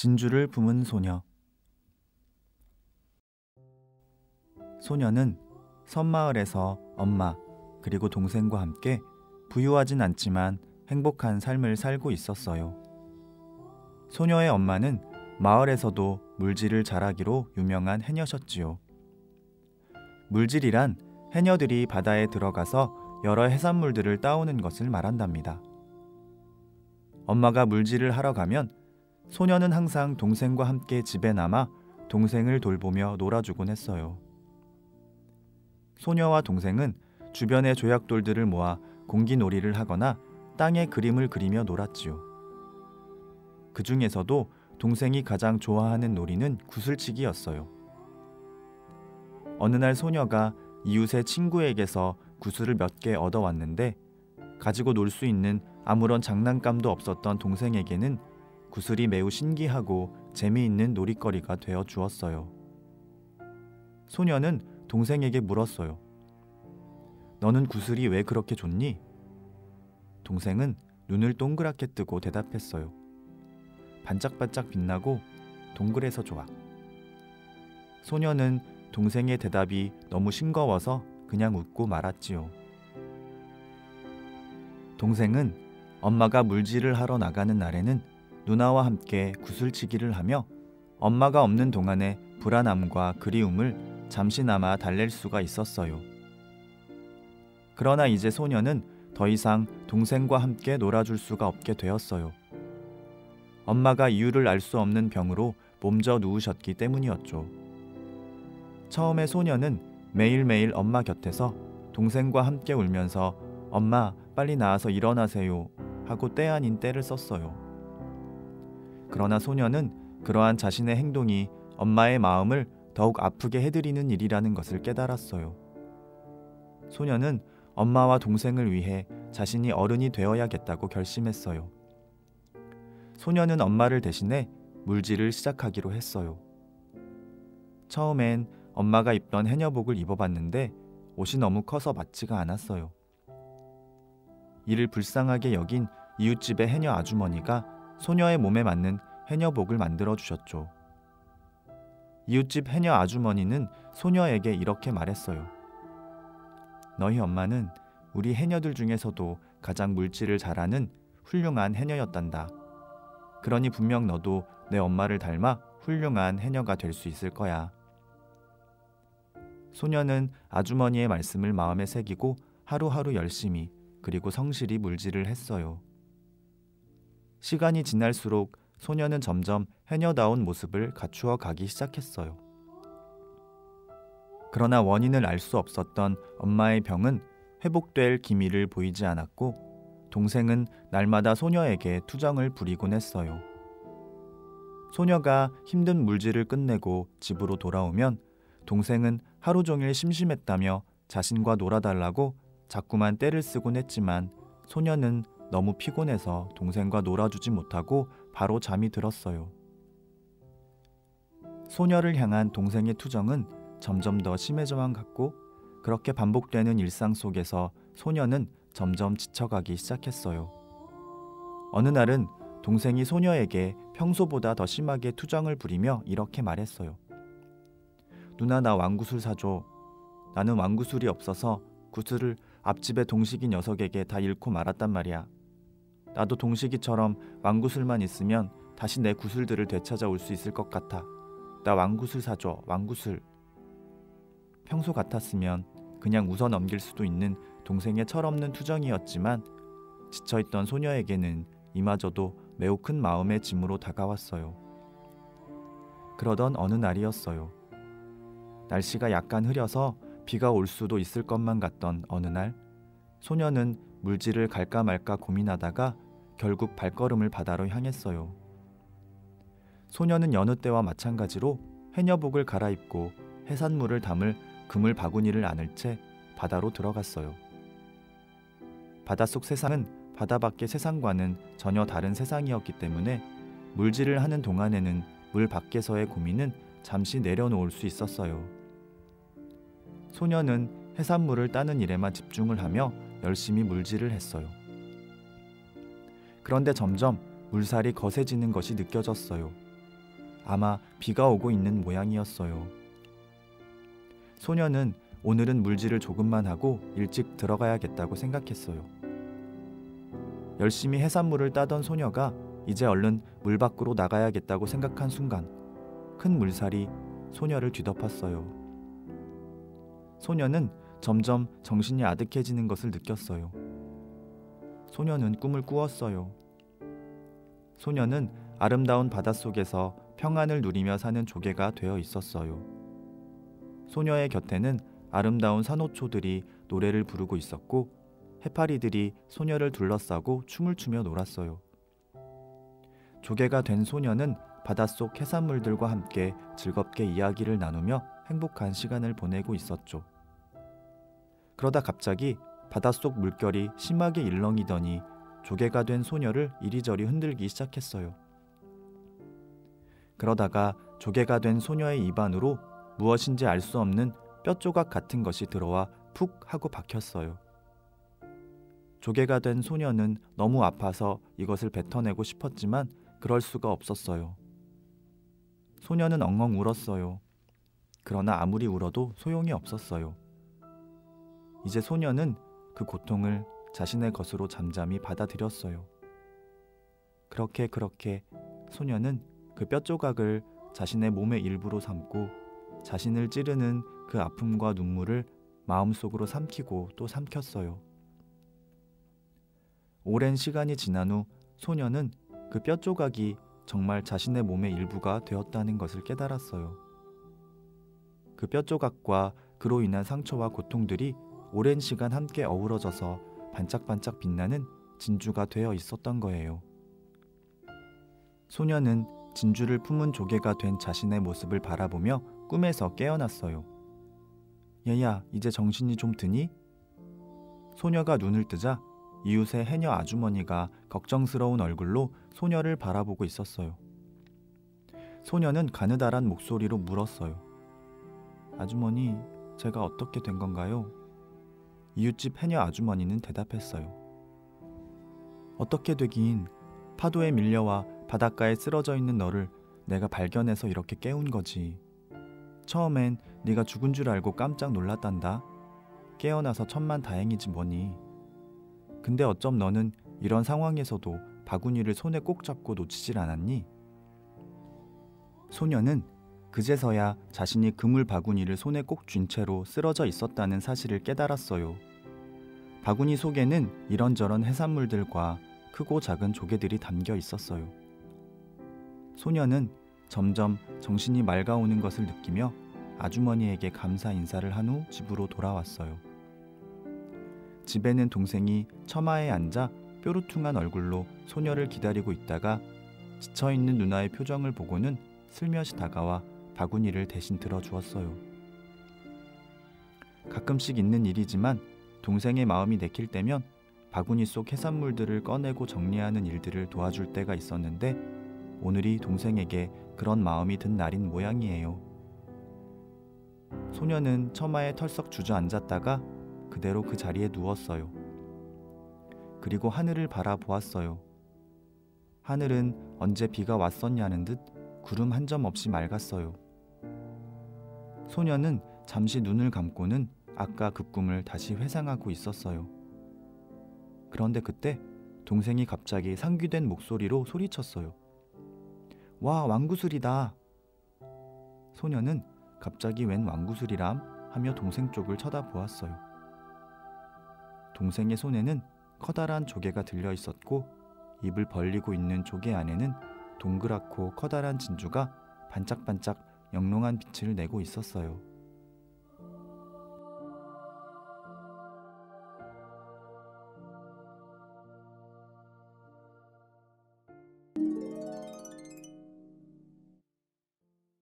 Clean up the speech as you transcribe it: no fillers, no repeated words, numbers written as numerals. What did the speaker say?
진주를 품은 소녀. 소녀는 섬마을에서 엄마 그리고 동생과 함께 부유하진 않지만 행복한 삶을 살고 있었어요. 소녀의 엄마는 마을에서도 물질을 잘하기로 유명한 해녀셨지요. 물질이란 해녀들이 바다에 들어가서 여러 해산물들을 따오는 것을 말한답니다. 엄마가 물질을 하러 가면 소녀는 항상 동생과 함께 집에 남아 동생을 돌보며 놀아주곤 했어요. 소녀와 동생은 주변의 조약돌들을 모아 공기놀이를 하거나 땅에 그림을 그리며 놀았지요. 그 중에서도 동생이 가장 좋아하는 놀이는 구슬치기였어요. 어느 날 소녀가 이웃의 친구에게서 구슬을 몇 개 얻어왔는데 가지고 놀 수 있는 아무런 장난감도 없었던 동생에게는 구슬이 매우 신기하고 재미있는 놀이거리가 되어 주었어요. 소녀는 동생에게 물었어요. 너는 구슬이 왜 그렇게 좋니? 동생은 눈을 동그랗게 뜨고 대답했어요. 반짝반짝 빛나고 동그래서 좋아. 소녀는 동생의 대답이 너무 싱거워서 그냥 웃고 말았지요. 동생은 엄마가 물질을 하러 나가는 날에는 누나와 함께 구슬치기를 하며 엄마가 없는 동안에 불안함과 그리움을 잠시나마 달랠 수가 있었어요. 그러나 이제 소녀는 더 이상 동생과 함께 놀아줄 수가 없게 되었어요. 엄마가 이유를 알 수 없는 병으로 몸져 누우셨기 때문이었죠. 처음에 소녀는 매일매일 엄마 곁에서 동생과 함께 울면서 엄마 빨리 나와서 일어나세요 하고 때 아닌 때를 썼어요. 그러나 소녀는 그러한 자신의 행동이 엄마의 마음을 더욱 아프게 해드리는 일이라는 것을 깨달았어요. 소녀는 엄마와 동생을 위해 자신이 어른이 되어야겠다고 결심했어요. 소녀는 엄마를 대신해 물질을 시작하기로 했어요. 처음엔 엄마가 입던 해녀복을 입어봤는데 옷이 너무 커서 맞지가 않았어요. 이를 불쌍하게 여긴 이웃집의 해녀 아주머니가 소녀의 몸에 맞는 해녀복을 만들어 주셨죠. 이웃집 해녀 아주머니는 소녀에게 이렇게 말했어요. 너희 엄마는 우리 해녀들 중에서도 가장 물질을 잘하는 훌륭한 해녀였단다. 그러니 분명 너도 내 엄마를 닮아 훌륭한 해녀가 될 수 있을 거야. 소녀는 아주머니의 말씀을 마음에 새기고 하루하루 열심히 그리고 성실히 물질을 했어요. 시간이 지날수록 소녀는 점점 해녀다운 모습을 갖추어 가기 시작했어요. 그러나 원인을 알 수 없었던 엄마의 병은 회복될 기미를 보이지 않았고 동생은 날마다 소녀에게 투정을 부리곤 했어요. 소녀가 힘든 물질을 끝내고 집으로 돌아오면 동생은 하루 종일 심심했다며 자신과 놀아달라고 자꾸만 떼를 쓰곤 했지만 소녀는 너무 피곤해서 동생과 놀아주지 못하고 바로 잠이 들었어요. 소녀를 향한 동생의 투정은 점점 더 심해져만 갔고 그렇게 반복되는 일상 속에서 소녀는 점점 지쳐가기 시작했어요. 어느 날은 동생이 소녀에게 평소보다 더 심하게 투정을 부리며 이렇게 말했어요. 누나 나 왕구슬 사줘. 나는 왕구슬이 없어서 구슬을 앞집의 동식이 녀석에게 다 잃고 말았단 말이야. 나도 동식이처럼 왕구슬만 있으면 다시 내 구슬들을 되찾아올 수 있을 것 같아. 나 왕구슬 사줘. 왕구슬. 평소 같았으면 그냥 웃어 넘길 수도 있는 동생의 철없는 투정이었지만 지쳐있던 소녀에게는 이마저도 매우 큰 마음의 짐으로 다가왔어요. 그러던 어느 날이었어요. 날씨가 약간 흐려서 비가 올 수도 있을 것만 같던 어느 날 소녀는 물질을 갈까 말까 고민하다가 결국 발걸음을 바다로 향했어요. 소녀는 여느 때와 마찬가지로 해녀복을 갈아입고 해산물을 담을 그물 바구니를 안을 채 바다로 들어갔어요. 바닷속 세상은 바다 밖의 세상과는 전혀 다른 세상이었기 때문에 물질을 하는 동안에는 물 밖에서의 고민은 잠시 내려놓을 수 있었어요. 소녀는 해산물을 따는 일에만 집중을 하며 열심히 물질을 했어요. 그런데 점점 물살이 거세지는 것이 느껴졌어요. 아마 비가 오고 있는 모양이었어요. 소녀는 오늘은 물질을 조금만 하고 일찍 들어가야겠다고 생각했어요. 열심히 해산물을 따던 소녀가 이제 얼른 물 밖으로 나가야겠다고 생각한 순간 큰 물살이 소녀를 뒤덮었어요. 소녀는 점점 정신이 아득해지는 것을 느꼈어요. 소녀는 꿈을 꾸었어요. 소녀는 아름다운 바닷속에서 평안을 누리며 사는 조개가 되어 있었어요. 소녀의 곁에는 아름다운 산호초들이 노래를 부르고 있었고 해파리들이 소녀를 둘러싸고 춤을 추며 놀았어요. 조개가 된 소녀는 바닷속 해산물들과 함께 즐겁게 이야기를 나누며 행복한 시간을 보내고 있었죠. 그러다 갑자기 바닷속 물결이 심하게 일렁이더니 조개가 된 소녀를 이리저리 흔들기 시작했어요. 그러다가 조개가 된 소녀의 입안으로 무엇인지 알 수 없는 뼈조각 같은 것이 들어와 푹 하고 박혔어요. 조개가 된 소녀는 너무 아파서 이것을 뱉어내고 싶었지만 그럴 수가 없었어요. 소녀는 엉엉 울었어요. 그러나 아무리 울어도 소용이 없었어요. 이제 소녀는 그 고통을 자신의 것으로 잠잠히 받아들였어요. 그렇게 소녀는 그 뼈조각을 자신의 몸의 일부로 삼고 자신을 찌르는 그 아픔과 눈물을 마음속으로 삼키고 또 삼켰어요. 오랜 시간이 지난 후 소녀는 그 뼈조각이 정말 자신의 몸의 일부가 되었다는 것을 깨달았어요. 그 뼈조각과 그로 인한 상처와 고통들이 오랜 시간 함께 어우러져서 반짝반짝 빛나는 진주가 되어 있었던 거예요. 소녀는 진주를 품은 조개가 된 자신의 모습을 바라보며 꿈에서 깨어났어요. 얘야, 이제 정신이 좀 드니? 소녀가 눈을 뜨자 이웃의 해녀 아주머니가 걱정스러운 얼굴로 소녀를 바라보고 있었어요. 소녀는 가느다란 목소리로 물었어요. 아주머니, 제가 어떻게 된 건가요? 이웃집 해녀 아주머니는 대답했어요. 어떻게 되긴, 파도에 밀려와 바닷가에 쓰러져 있는 너를 내가 발견해서 이렇게 깨운 거지. 처음엔 네가 죽은 줄 알고 깜짝 놀랐단다. 깨어나서 천만다행이지 뭐니. 근데 어쩜 너는 이런 상황에서도 바구니를 손에 꼭 잡고 놓치질 않았니? 소녀는 그제서야 자신이 그물 바구니를 손에 꼭 쥔 채로 쓰러져 있었다는 사실을 깨달았어요. 바구니 속에는 이런저런 해산물들과 크고 작은 조개들이 담겨 있었어요. 소녀는 점점 정신이 맑아오는 것을 느끼며 아주머니에게 감사 인사를 한 후 집으로 돌아왔어요. 집에는 동생이 처마에 앉아 뾰루퉁한 얼굴로 소녀를 기다리고 있다가 지쳐있는 누나의 표정을 보고는 슬며시 다가와 바구니를 대신 들어주었어요. 가끔씩 있는 일이지만 동생의 마음이 내킬 때면 바구니 속 해산물들을 꺼내고 정리하는 일들을 도와줄 때가 있었는데 오늘이 동생에게 그런 마음이 든 날인 모양이에요. 소녀는 처마에 털썩 주저앉았다가 그대로 그 자리에 누웠어요. 그리고 하늘을 바라보았어요. 하늘은 언제 비가 왔었냐는 듯 구름 한 점 없이 맑았어요. 소녀는 잠시 눈을 감고는 아까 그 꿈을 다시 회상하고 있었어요. 그런데 그때 동생이 갑자기 상귀된 목소리로 소리쳤어요. 와, 왕구슬이다. 소녀는 갑자기 웬 왕구슬이람 하며 동생 쪽을 쳐다보았어요. 동생의 손에는 커다란 조개가 들려 있었고 입을 벌리고 있는 조개 안에는 동그랗고 커다란 진주가 반짝반짝 영롱한 빛을 내고 있었어요.